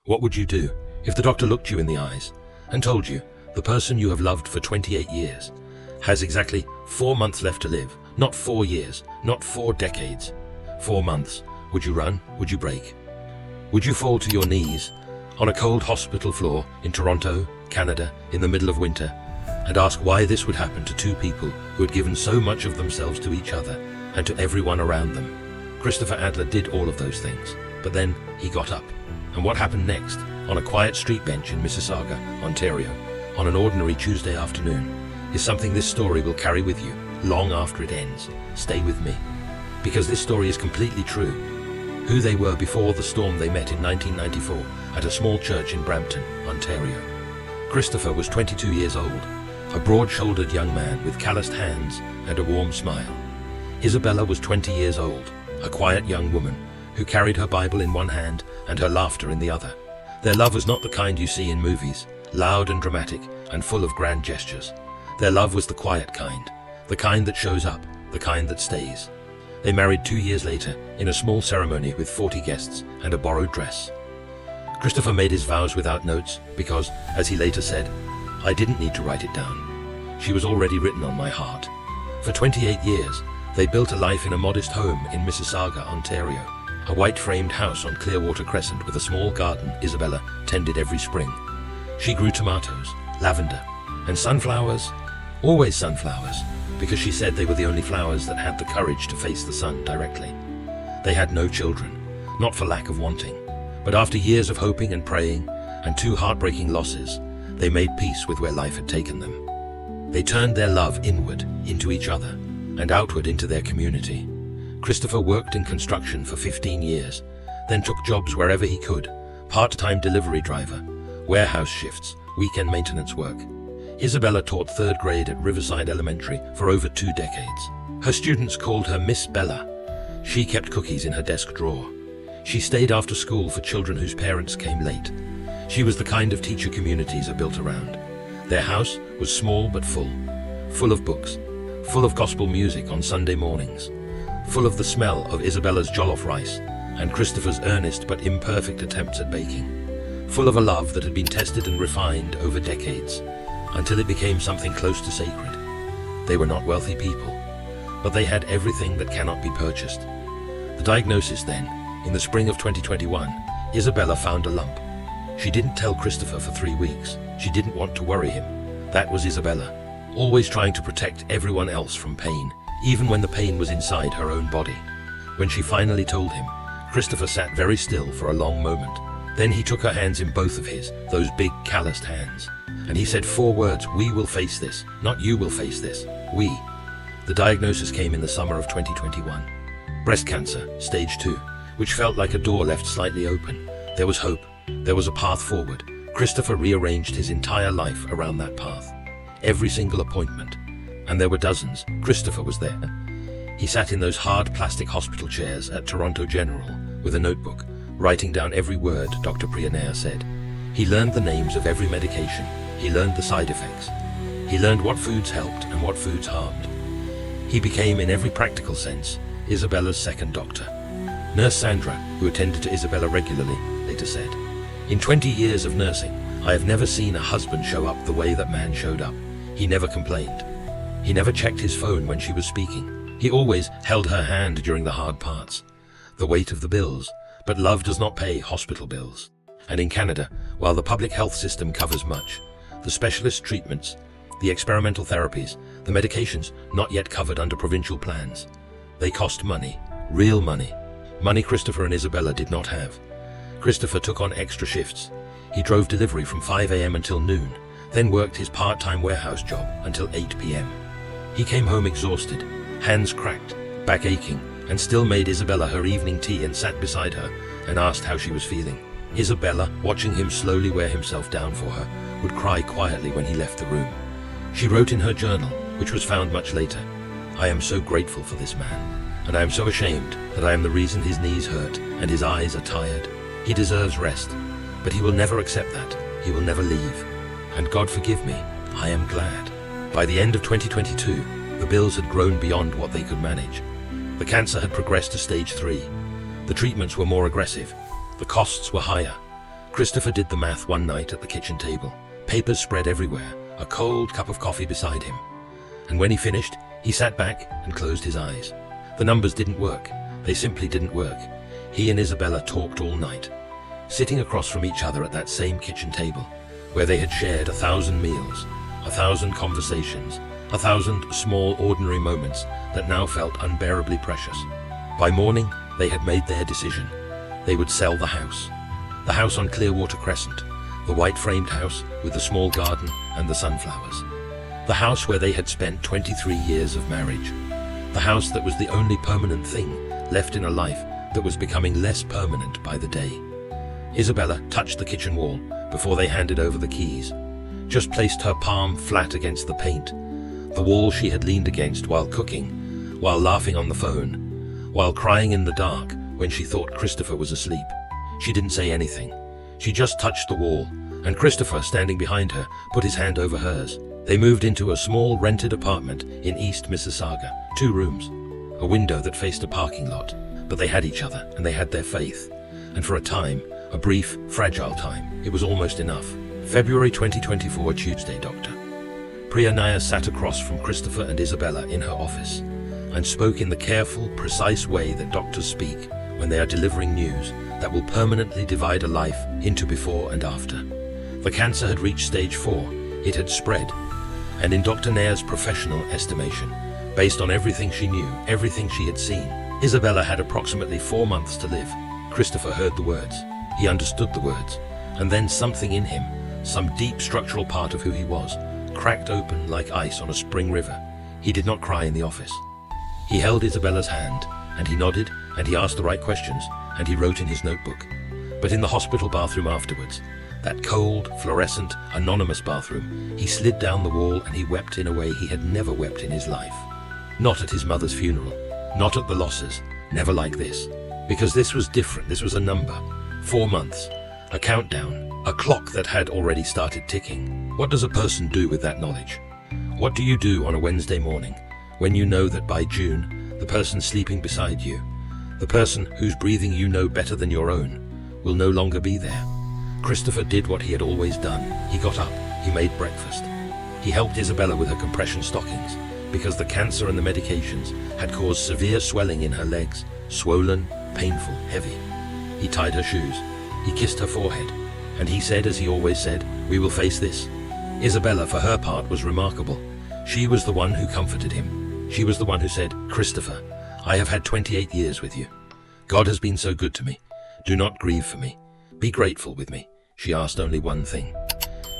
What would you do if the doctor looked you in the eyes and told you the person you have loved for 28 years has exactly 4 months left to live? Not 4 years, not 4 decades. 4 months. Would you run? Would you break? Would you fall to your knees on a cold hospital floor in Toronto, Canada, in the middle of winter, and ask why this would happen to two people who had given so much of themselves to each other and to everyone around them? Christopher Adler did all of those things, but then he got up. And what happened next, on a quiet street bench in Mississauga, Ontario, on an ordinary Tuesday afternoon, is something this story will carry with you long after it ends. Stay with me, because this story is completely true. Who they were before the storm they met in 1994 at a small church in Brampton, Ontario. Christopher was 22 years old, a broad-shouldered young man with calloused hands and a warm smile. Isabella was 20 years old, a quiet young woman who carried her Bible in one hand and her laughter in the other. Their love was not the kind you see in movies, loud and dramatic and full of grand gestures. Their love was the quiet kind, the kind that shows up, the kind that stays. They married 2 years later in a small ceremony with 40 guests and a borrowed dress. Christopher made his vows without notes because, as he later said, "I didn't need to write it down. She was already written on my heart." For 28 years, they built a life in a modest home in Mississauga, Ontario, a white-framed house on Clearwater Crescent with a small garden Isabella tended every spring. She grew tomatoes, lavender, and sunflowers, always sunflowers, because she said they were the only flowers that had the courage to face the sun directly. They had no children, not for lack of wanting, but after years of hoping and praying and 2 heartbreaking losses, they made peace with where life had taken them. They turned their love inward into each other and outward into their community. Christopher worked in construction for 15 years, then took jobs wherever he could, part-time delivery driver, warehouse shifts, weekend maintenance work. Isabella taught 3rd grade at Riverside Elementary for over 2 decades. Her students called her Miss Bella. She kept cookies in her desk drawer. She stayed after school for children whose parents came late. She was the kind of teacher communities are built around. Their house was small but full of books, full of gospel music on Sunday mornings, full of the smell of Isabella's jollof rice and Christopher's earnest but imperfect attempts at baking, full of a love that had been tested and refined over decades, until it became something close to sacred. They were not wealthy people, but they had everything that cannot be purchased. The diagnosis then, in the spring of 2021, Isabella found a lump. She didn't tell Christopher for 3 weeks. She didn't want to worry him. That was Isabella, always trying to protect everyone else from pain, even when the pain was inside her own body. When she finally told him, Christopher sat very still for a long moment. Then he took her hands in both of his, those big calloused hands, and he said 4 words: "We will face this, not you will face this, we." The diagnosis came in the summer of 2021. Breast cancer, stage 2, which felt like a door left slightly open. There was hope. There was a path forward. Christopher rearranged his entire life around that path. Every single appointment, and there were dozens, Christopher was there. He sat in those hard plastic hospital chairs at Toronto General with a notebook, writing down every word Dr. Priyanaya said. He learned the names of every medication. He learned the side effects. He learned what foods helped and what foods harmed. He became, in every practical sense, Isabella's second doctor. Nurse Sandra, who attended to Isabella regularly, later said, "In 20 years of nursing, I have never seen a husband show up the way that man showed up. He never complained. He never checked his phone when she was speaking. He always held her hand during the hard parts. The weight of the bills, but love does not pay hospital bills. And in Canada, while the public health system covers much, the specialist treatments, the experimental therapies, the medications not yet covered under provincial plans, they cost money, real money. Money Christopher and Isabella did not have. Christopher took on extra shifts. He drove delivery from 5 a.m. until noon, then worked his part-time warehouse job until 8 p.m. He came home exhausted, hands cracked, back aching, and still made Isabella her evening tea and sat beside her and asked how she was feeling. Isabella, watching him slowly wear himself down for her, would cry quietly when he left the room. She wrote in her journal, which was found much later, "I am so grateful for this man, and I am so ashamed that I am the reason his knees hurt and his eyes are tired. He deserves rest, but he will never accept that. He will never leave. And God forgive me, I am glad." By the end of 2022, the bills had grown beyond what they could manage. The cancer had progressed to stage 3. The treatments were more aggressive. The costs were higher. Christopher did the math one night at the kitchen table. Papers spread everywhere, a cold cup of coffee beside him. And when he finished, he sat back and closed his eyes. The numbers didn't work. They simply didn't work. He and Isabella talked all night, sitting across from each other at that same kitchen table, where they had shared 1,000 meals, 1,000 conversations, 1,000 small ordinary moments that now felt unbearably precious. By morning, they had made their decision. They would sell the house on Clearwater Crescent, the white-framed house with the small garden and the sunflowers. The house where they had spent 23 years of marriage. The house that was the only permanent thing left in a life that was becoming less permanent by the day. Isabella touched the kitchen wall before they handed over the keys, just placed her palm flat against the paint, the wall she had leaned against while cooking, while laughing on the phone, while crying in the dark when she thought Christopher was asleep. She didn't say anything. She just touched the wall, and Christopher, standing behind her, put his hand over hers. They moved into a small rented apartment in East Mississauga, 2 rooms, a window that faced a parking lot. But they had each other, and they had their faith. And for a time, a brief, fragile time, it was almost enough. February 2024, Tuesday, Dr. Priya Nair sat across from Christopher and Isabella in her office, and spoke in the careful, precise way that doctors speak when they are delivering news that will permanently divide a life into before and after. The cancer had reached stage 4. It had spread. And in Dr. Nair's professional estimation, based on everything she knew, everything she had seen, Isabella had approximately 4 months to live. Christopher heard the words. He understood the words. And then something in him, some deep structural part of who he was, cracked open like ice on a spring river. He did not cry in the office. He held Isabella's hand, and he nodded, and he asked the right questions, and he wrote in his notebook. But in the hospital bathroom afterwards, that cold, fluorescent, anonymous bathroom, he slid down the wall and he wept in a way he had never wept in his life. Not at his mother's funeral, not at the losses, never like this. Because this was different, this was a number. 4 months, a countdown, a clock that had already started ticking. What does a person do with that knowledge? What do you do on a Wednesday morning when you know that by June, the person sleeping beside you, the person whose breathing you know better than your own, will no longer be there? Christopher did what he had always done. He got up, he made breakfast. He helped Isabella with her compression stockings, because the cancer and the medications had caused severe swelling in her legs, swollen, painful, heavy. He tied her shoes, he kissed her forehead, and he said, as he always said, "We will face this." Isabella, for her part, was remarkable. She was the one who comforted him. She was the one who said, "Christopher, I have had 28 years with you. God has been so good to me. Do not grieve for me. Be grateful with me." She asked only one thing.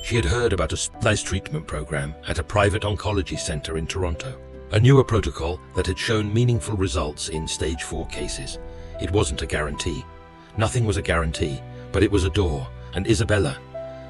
She had heard about a specialized treatment program at a private oncology center in Toronto, a newer protocol that had shown meaningful results in stage 4 cases. It wasn't a guarantee. Nothing was a guarantee, but it was a door, and Isabella,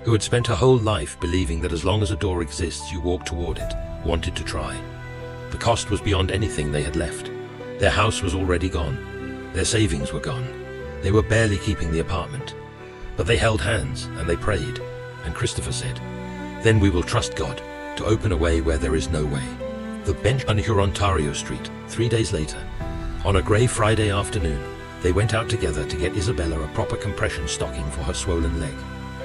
who had spent her whole life believing that as long as a door exists, you walk toward it, wanted to try. The cost was beyond anything they had left. Their house was already gone. Their savings were gone. They were barely keeping the apartment. But they held hands, and they prayed, and Christopher said, "Then we will trust God to open a way where there is no way." The bench on Hurontario Street, 3 days later, on a grey Friday afternoon, they went out together to get Isabella a proper compression stocking for her swollen leg.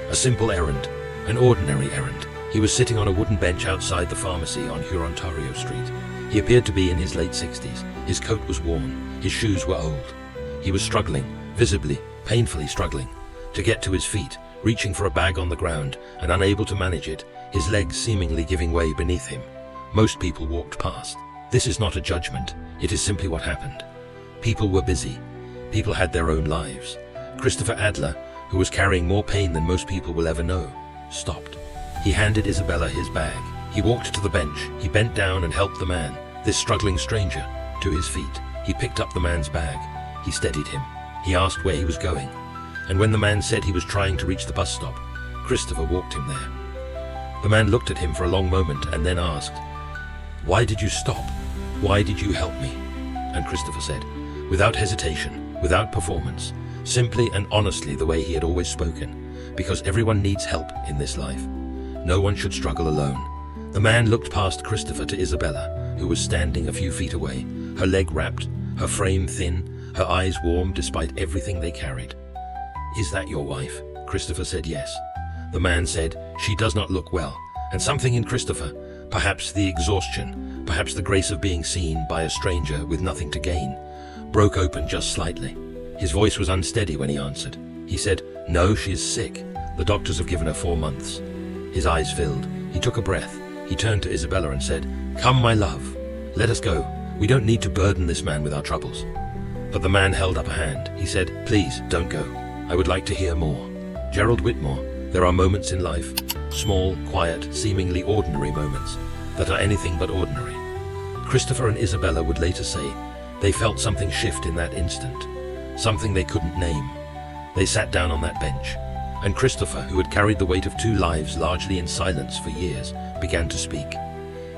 A simple errand, an ordinary errand. He was sitting on a wooden bench outside the pharmacy on Hurontario Street. He appeared to be in his late 60s. His coat was worn, his shoes were old. He was struggling, visibly, painfully struggling, to get to his feet, reaching for a bag on the ground and unable to manage it, his legs seemingly giving way beneath him. Most people walked past. This is not a judgment, it is simply what happened. People were busy. People had their own lives. Christopher Adler, who was carrying more pain than most people will ever know, stopped. He handed Isabella his bag. He walked to the bench. He bent down and helped the man, this struggling stranger, to his feet. He picked up the man's bag. He steadied him. He asked where he was going. And when the man said he was trying to reach the bus stop, Christopher walked him there. The man looked at him for a long moment and then asked, "Why did you stop? Why did you help me?" And Christopher said, without hesitation, without performance, simply and honestly the way he had always spoken, "Because everyone needs help in this life. No one should struggle alone." The man looked past Christopher to Isabella, who was standing a few feet away, her leg wrapped, her frame thin, her eyes warm despite everything they carried. "Is that your wife?" Christopher said yes. The man said, "She does not look well," and something in Christopher, perhaps the exhaustion, perhaps the grace of being seen by a stranger with nothing to gain, broke open just slightly. His voice was unsteady when he answered. He said, "No, she is sick. The doctors have given her 4 months." His eyes filled. He took a breath. He turned to Isabella and said, "Come, my love. Let us go. We don't need to burden this man with our troubles." But the man held up a hand. He said, "Please, don't go. I would like to hear more." Gerald Whitmore, there are moments in life, small, quiet, seemingly ordinary moments, that are anything but ordinary. Christopher and Isabella would later say they felt something shift in that instant, something they couldn't name. They sat down on that bench, and Christopher, who had carried the weight of 2 lives largely in silence for years, began to speak.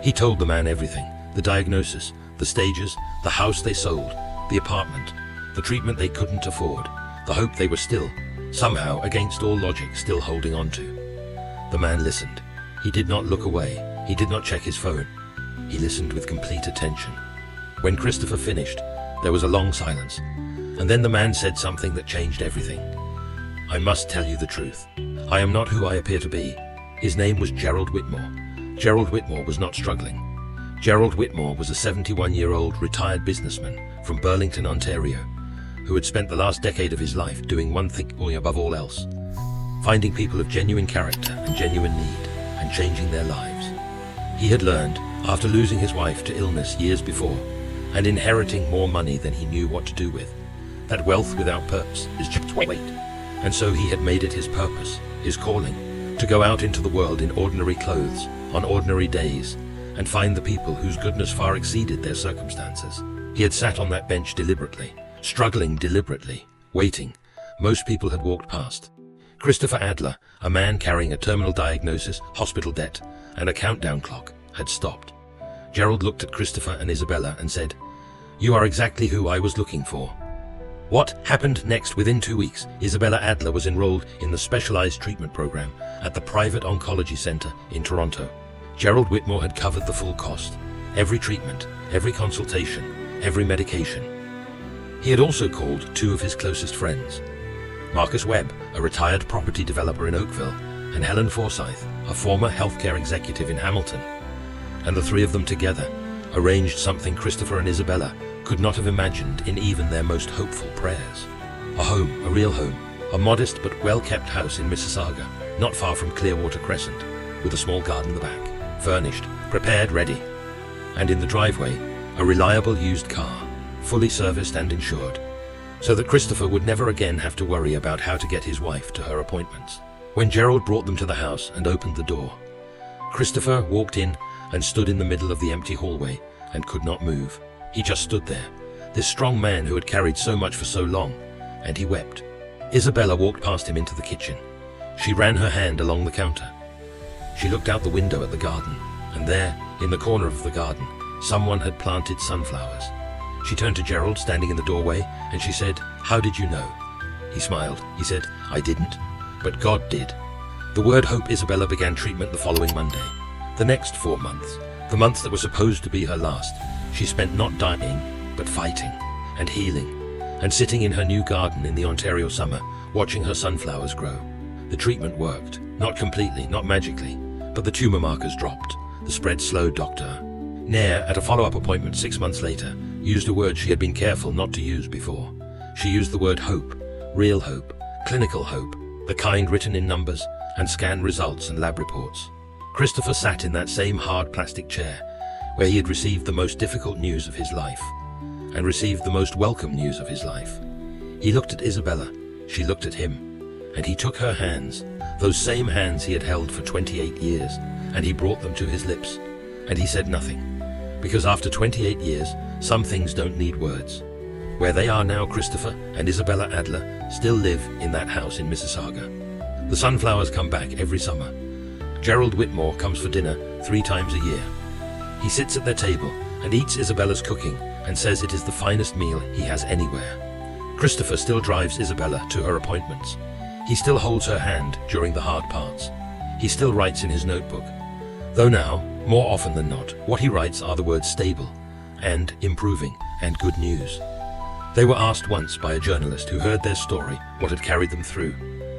He told the man everything, the diagnosis, the stages, the house they sold, the apartment, the treatment they couldn't afford, the hope they were still, somehow against all logic, still holding on to. The man listened. He did not look away. He did not check his phone. He listened with complete attention. When Christopher finished, there was a long silence, and then the man said something that changed everything. "I must tell you the truth. I am not who I appear to be." His name was Gerald Whitmore. Gerald Whitmore was not struggling. Gerald Whitmore was a 71-year-old retired businessman from Burlington, Ontario, who had spent the last decade of his life doing one thing above all else: finding people of genuine character and genuine need and changing their lives. He had learned, after losing his wife to illness years before and inheriting more money than he knew what to do with, that wealth without purpose is just weight. And so he had made it his purpose, his calling, to go out into the world in ordinary clothes, on ordinary days, and find the people whose goodness far exceeded their circumstances. He had sat on that bench deliberately, struggling deliberately, waiting. Most people had walked past. Christopher Adler, a man carrying a terminal diagnosis, hospital debt, and a countdown clock, had stopped. Gerald looked at Christopher and Isabella and said, "You are exactly who I was looking for." What happened next? Within 2 weeks, Isabella Adler was enrolled in the specialized treatment program at the private oncology center in Toronto. Gerald Whitmore had covered the full cost, every treatment, every consultation, every medication. He had also called 2 of his closest friends, Marcus Webb, a retired property developer in Oakville, and Helen Forsyth, a former healthcare executive in Hamilton. And the 3 of them together arranged something Christopher and Isabella could not have imagined in even their most hopeful prayers. A home, a real home, a modest but well-kept house in Mississauga, not far from Clearwater Crescent, with a small garden in the back, furnished, prepared, ready. And in the driveway, a reliable used car, fully serviced and insured, so that Christopher would never again have to worry about how to get his wife to her appointments. When Gerald brought them to the house and opened the door, Christopher walked in and stood in the middle of the empty hallway and could not move. He just stood there, this strong man who had carried so much for so long, and he wept. Isabella walked past him into the kitchen. She ran her hand along the counter. She looked out the window at the garden, and there, in the corner of the garden, someone had planted sunflowers. She turned to Gerald, standing in the doorway, and she said, "How did you know?" He smiled. He said, "I didn't, but God did." The word hope. Isabella began treatment the following Monday. The next 4 months, the months that were supposed to be her last, she spent not dying, but fighting, and healing, and sitting in her new garden in the Ontario summer, watching her sunflowers grow. The treatment worked, not completely, not magically, but the tumor markers dropped. The spread slowed. Dr. Nair, at a follow-up appointment 6 months later, used a word she had been careful not to use before. She used the word hope, real hope, clinical hope, the kind written in numbers and scanned results and lab reports. Christopher sat in that same hard plastic chair where he had received the most difficult news of his life and received the most welcome news of his life. He looked at Isabella, she looked at him, and he took her hands, those same hands he had held for 28 years, and he brought them to his lips, and he said nothing, because after 28 years, some things don't need words. Where they are now, Christopher and Isabella Adler still live in that house in Mississauga. The sunflowers come back every summer. Gerald Whitmore comes for dinner 3 times a year. He sits at their table and eats Isabella's cooking and says it is the finest meal he has anywhere. Christopher still drives Isabella to her appointments. He still holds her hand during the hard parts. He still writes in his notebook. Though now, more often than not, what he writes are the words stable and improving and good news. They were asked once by a journalist who heard their story what had carried them through.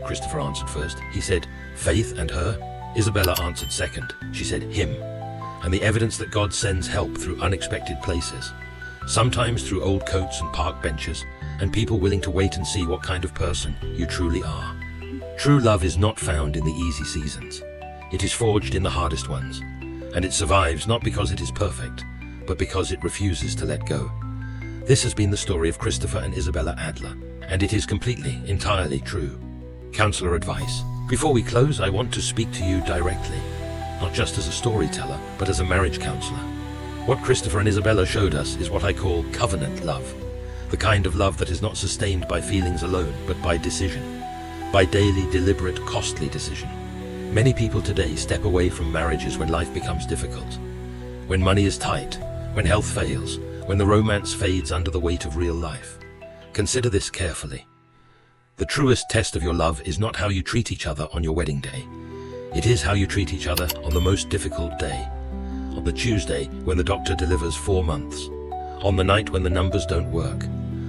Christopher answered first. He said, faith and her. Isabella answered second. She said, him. And the evidence that God sends help through unexpected places. Sometimes through old coats and park benches, and people willing to wait and see what kind of person you truly are. True love is not found in the easy seasons. It is forged in the hardest ones. And it survives not because it is perfect, but because it refuses to let go. This has been the story of Christopher and Isabella Adler, and it is completely, entirely true. Counselor advice. Before we close, I want to speak to you directly, not just as a storyteller, but as a marriage counselor. What Christopher and Isabella showed us is what I call covenant love, the kind of love that is not sustained by feelings alone, but by decision, by daily, deliberate, costly decision. Many people today step away from marriages when life becomes difficult, when money is tight, when health fails, when the romance fades under the weight of real life. Consider this carefully. The truest test of your love is not how you treat each other on your wedding day. It is how you treat each other on the most difficult day. On the Tuesday when the doctor delivers 4 months. On the night when the numbers don't work.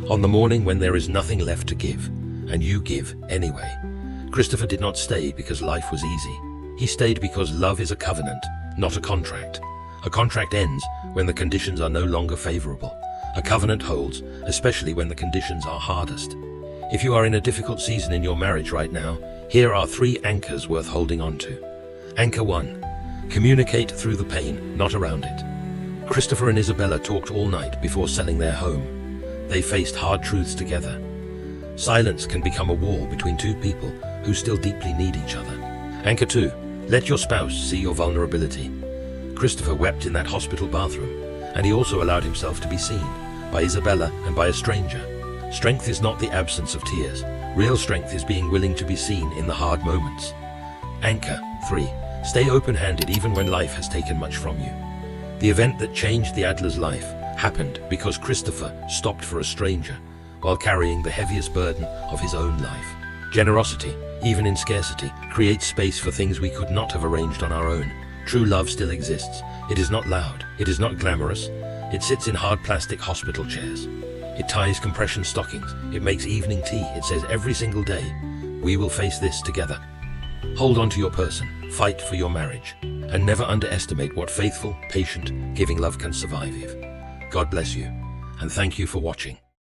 On the morning when there is nothing left to give, and you give anyway. Christopher did not stay because life was easy. He stayed because love is a covenant, not a contract. A contract ends when the conditions are no longer favorable. A covenant holds, especially when the conditions are hardest. If you are in a difficult season in your marriage right now, here are 3 anchors worth holding on to. Anchor 1. Communicate through the pain, not around it. Christopher and Isabella talked all night before selling their home. They faced hard truths together. Silence can become a wall between 2 people who still deeply need each other. Anchor 2. Let your spouse see your vulnerability. Christopher wept in that hospital bathroom, and he also allowed himself to be seen by Isabella and by a stranger. Strength is not the absence of tears. Real strength is being willing to be seen in the hard moments. Anchor 3. Stay open-handed even when life has taken much from you. The event that changed the Adler's life happened because Christopher stopped for a stranger while carrying the heaviest burden of his own life. Generosity, even in scarcity, creates space for things we could not have arranged on our own. True love still exists. It is not loud. It is not glamorous. It sits in hard plastic hospital chairs. It ties compression stockings. It makes evening tea. It says every single day, we will face this together. Hold on to your person. Fight for your marriage. And never underestimate what faithful, patient, giving love can survive. God bless you. And thank you for watching.